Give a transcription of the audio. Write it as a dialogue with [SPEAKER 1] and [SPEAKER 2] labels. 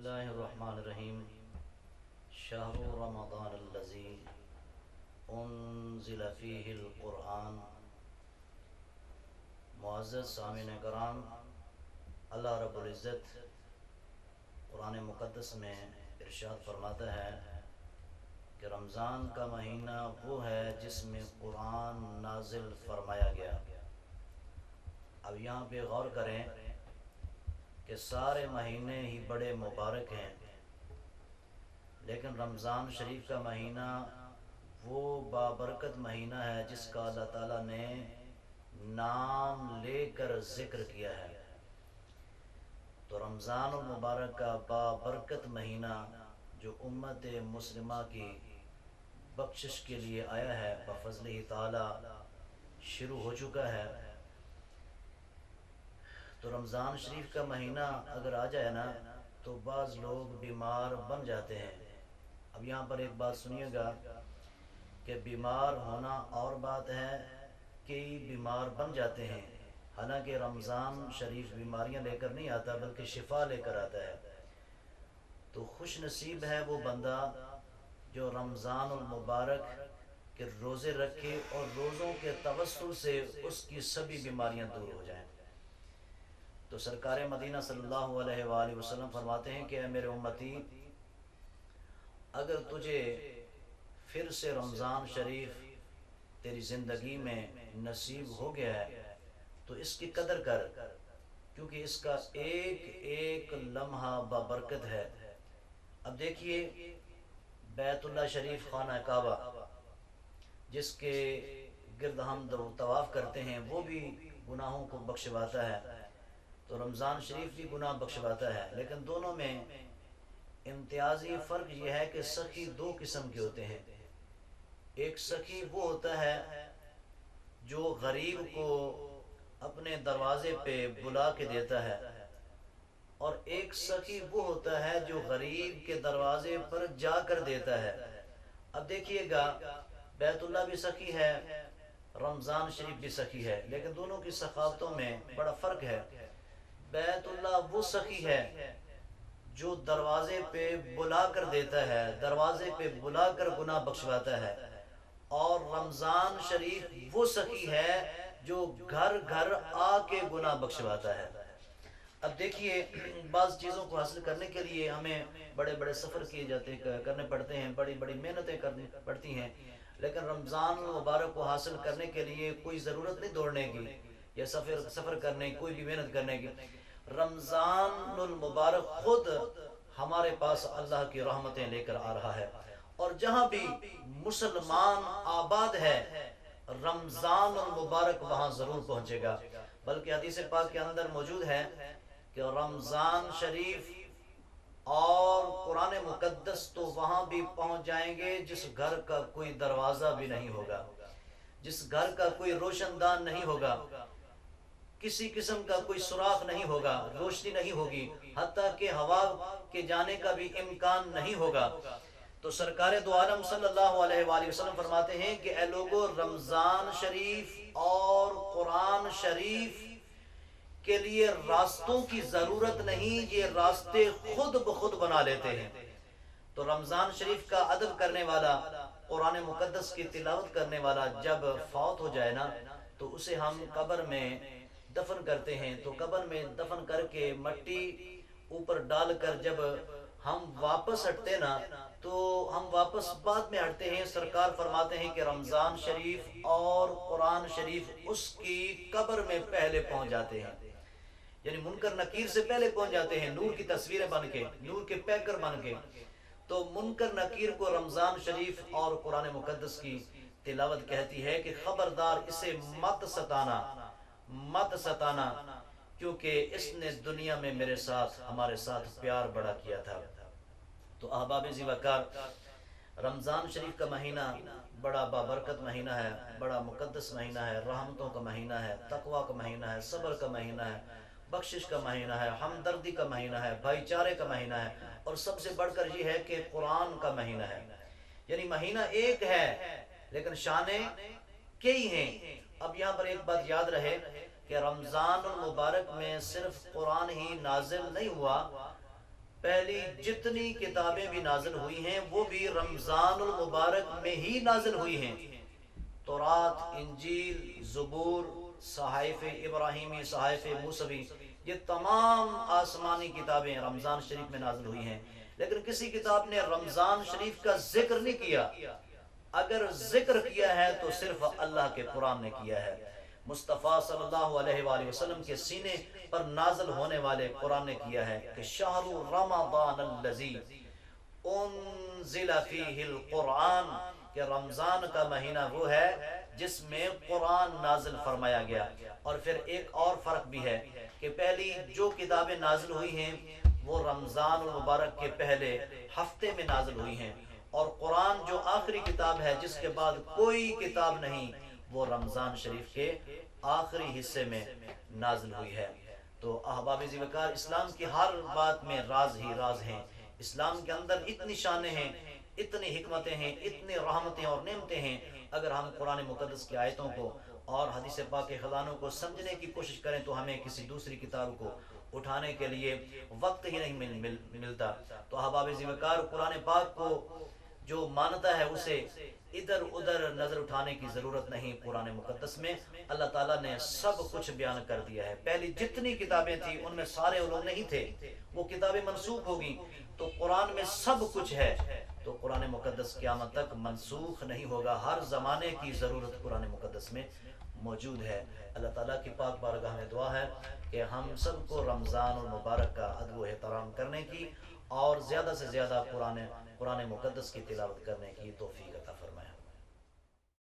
[SPEAKER 1] اللہ الرحمن الرحیم شہر رمضان الذی انزل فیہ القرآن۔ معزز سامعین کرام، اللہ رب العزت قرآن مقدس میں ارشاد فرماتا ہے کہ رمضان کا مہینہ وہ ہے جس میں قرآن نازل فرمایا گیا۔ اب یہاں پہ غور کریں کہ سارے مہینے ہی بڑے مبارک ہیں، لیکن رمضان شریف کا مہینہ وہ بابرکت مہینہ ہے جس کا اللہ تعالیٰ نے نام لے کر ذکر کیا ہے۔ تو رمضان المبارک کا بابرکت مہینہ جو امت مسلمہ کی بخشش کے لیے آیا ہے، بفضلہ تعالیٰ شروع ہو چکا ہے۔ تو رمضان شریف کا مہینہ اگر آ جائے نا تو بعض لوگ بیمار بن جاتے ہیں۔ اب یہاں پر ایک بات سنیے گا کہ بیمار ہونا اور بات ہے کہ بیمار بن جاتے ہیں، حالانکہ رمضان شریف بیماریاں لے کر نہیں آتا بلکہ شفا لے کر آتا ہے۔ تو خوش نصیب ہے وہ بندہ جو رمضان المبارک کے روزے رکھے اور روزوں کے توسل سے اس کی سبھی بیماریاں دور ہو جائیں۔ تو سرکار مدینہ صلی اللہ علیہ وآلہ وسلم فرماتے ہیں کہ اے میرے امتی، اگر تجھے پھر سے رمضان شریف تیری زندگی میں نصیب ہو گیا ہے تو اس کی قدر کر، کیونکہ اس کا ایک ایک لمحہ بابرکت ہے۔ اب دیکھیے، بیت اللہ شریف خانہ کعبہ جس کے گرد ہم طواف کرتے ہیں وہ بھی گناہوں کو بخشواتا ہے، تو رمضان شریف بھی گناہ بخشواتا ہے، لیکن دونوں میں امتیازی فرق یہ ہے کہ سخی دو قسم کے ہوتے ہیں۔ ایک سخی وہ ہوتا ہے جو غریب کو اپنے دروازے پہ بلا کے دیتا ہے، اور ایک سخی وہ ہوتا ہے جو غریب کے دروازے پر جا کر دیتا ہے۔ اب دیکھیے گا، بیت اللہ بھی سخی ہے، رمضان شریف بھی سخی ہے، لیکن دونوں کی ثقافتوں میں بڑا فرق ہے۔ بیت اللہ وہ سخی ہے جو دروازے پہ بلا کر دیتا ہے، دروازے پہ بلا کر گناہ بخشواتا ہے، اور رمضان شریف وہ سخی ہے جو گھر گھر آ کے گناہ بخشواتا ہے۔ اب دیکھیے، بعض چیزوں کو حاصل کرنے کے لیے ہمیں بڑے بڑے سفر کیے جاتے کرنے پڑتے ہیں، بڑی بڑی محنتیں کرنی پڑتی ہیں، لیکن رمضان مبارک کو حاصل کرنے کے لیے کوئی ضرورت نہیں دوڑنے کی یا سفر کرنے کی، کوئی بھی محنت کرنے کی۔ رمضان المبارک خود ہمارے پاس اللہ کی رحمتیں لے کر آ رہا ہے، اور جہاں بھی مسلمان آباد ہے رمضان المبارک وہاں ضرور پہنچے گا۔ بلکہ حدیث پاک کے اندر موجود ہے کہ رمضان شریف اور قرآن مقدس تو وہاں بھی پہنچ جائیں گے جس گھر کا کوئی دروازہ بھی نہیں ہوگا، جس گھر کا کوئی روشن دان نہیں ہوگا، کسی قسم کا کوئی سوراخ نہیں ہوگا، روشنی نہیں ہوگی، حتیٰ کہ ہوا کے جانے کا بھی امکان نہیں ہوگا۔ تو سرکار دو عالم صلی اللہ علیہ وآلہ وسلم فرماتے ہیں کہ اے لوگو، رمضان شریف اور قرآن شریف کے لیے راستوں کی ضرورت نہیں، یہ راستے خود بخود بنا لیتے ہیں۔ تو رمضان شریف کا ادب کرنے والا، قرآن مقدس کی تلاوت کرنے والا جب فوت ہو جائے نا تو اسے ہم قبر میں دفن کرتے ہیں، تو قبر میں دفن کر کے مٹی اوپر ڈال کر جب ہم واپس ہٹتے نا تو ہم واپس بعد میں ہٹتے ہیں، سرکار فرماتے ہیں کہ رمضان شریف اور قرآن شریف اس کی قبر میں پہلے پہنچ جاتے ہیں، یعنی منکر نکیر سے پہلے پہنچ جاتے ہیں، نور کی تصویریں بن کے، نور کے پیکر بن کے۔ تو منکر نکیر کو رمضان شریف اور قرآن مقدس کی تلاوت کہتی ہے کہ خبردار اسے مت ستانا، مت ستانا، کیونکہ اس نے دنیا میں میرے ساتھ، ہمارے ساتھ پیار بڑا کیا تھا۔ تو احباب ذی وقار، رمضان شریف کا مہینہ بڑا بابرکت مہینہ ہے، بڑا مقدس مہینہ ہے، رحمتوں کا مہینہ ہے، تقوی کا مہینہ ہے، صبر کا مہینہ ہے، بخشش کا مہینہ ہے، ہمدردی کا مہینہ ہے، بھائی چارے کا مہینہ ہے، اور سب سے بڑھ کر یہ ہے کہ قرآن کا مہینہ ہے۔ یعنی مہینہ ایک ہے لیکن شانیں کئی ہیں۔ اب یہاں پر ایک بات یاد رہے کہ رمضان المبارک میں صرف قرآن ہی نازل نہیں ہوا پہلی جتنی کتابیں بھی نازل ہوئی ہیں وہ بھی رمضان المبارک میں ہی نازل ہوئی ہیں۔ تورات، انجیل، زبور، صحائف ابراہیمی، صحائف موسوی، یہ تمام آسمانی کتابیں رمضان شریف میں نازل ہوئی ہیں، لیکن کسی کتاب نے رمضان شریف کا ذکر نہیں کیا۔ اگر ذکر کیا ہے تو صرف اللہ کے قرآن نے کیا ہے۔ مصطفیٰ صلی اللہ علیہ وآلہ وسلم کے سینے پر نازل ہونے والے قرآن نے کیا ہے کہ شہر رمضان الذی انزل فیہ القرآن، کہ رمضان کا مہینہ وہ ہے جس میں قرآن نازل فرمایا گیا۔ اور پھر ایک اور فرق بھی ہے کہ پہلی جو کتابیں نازل ہوئی ہیں وہ رمضان المبارک کے پہلے ہفتے میں نازل ہوئی ہیں، اور قرآن جو آخری کتاب ہے جس کے بعد کوئی کتاب نہیں، وہ رمضان شریف کے آخری حصے میں نازل ہوئی ہے۔ تو احباب ذی وقار، اسلام کی ہر بات میں راز ہی راز ہیں۔ اسلام کے اندر اتنی شانیں ہیں، اتنی حکمتیں ہیں، اتنی رحمتیں اور نعمتیں ہیں۔ اگر ہم قرآن مقدس کی آیتوں کو اور حدیث پاک کے خزانوں کو سمجھنے کی کوشش کریں تو ہمیں کسی دوسری کتاب کو اٹھانے کے لیے وقت ہی نہیں ملتا۔ تو احباب ذی وقار، قرآن پاک کو جو مانتا ہے اسے ادھر ادھر نظر اٹھانے کی ضرورت نہیں۔ قرآن مقدس میں اللہ تعالیٰ نے سب کچھ بیان کر دیا ہے۔ پہلی جتنی کتابیں تھیں ان میں سارے علوم نہیں تھے، وہ کتابیں منسوخ ہوگی، تو قرآن میں سب کچھ ہے۔ تو قرآن مقدس قیامت تک منسوخ نہیں ہوگا، ہر زمانے کی ضرورت قرآن مقدس میں موجود ہے۔ اللہ تعالیٰ کی پاک بارگاہ میں دعا ہے کہ ہم سب کو رمضان المبارک کا ادب و احترام کرنے کی اور زیادہ سے زیادہ قرآن مقدس کی تلاوت کرنے کی توفیق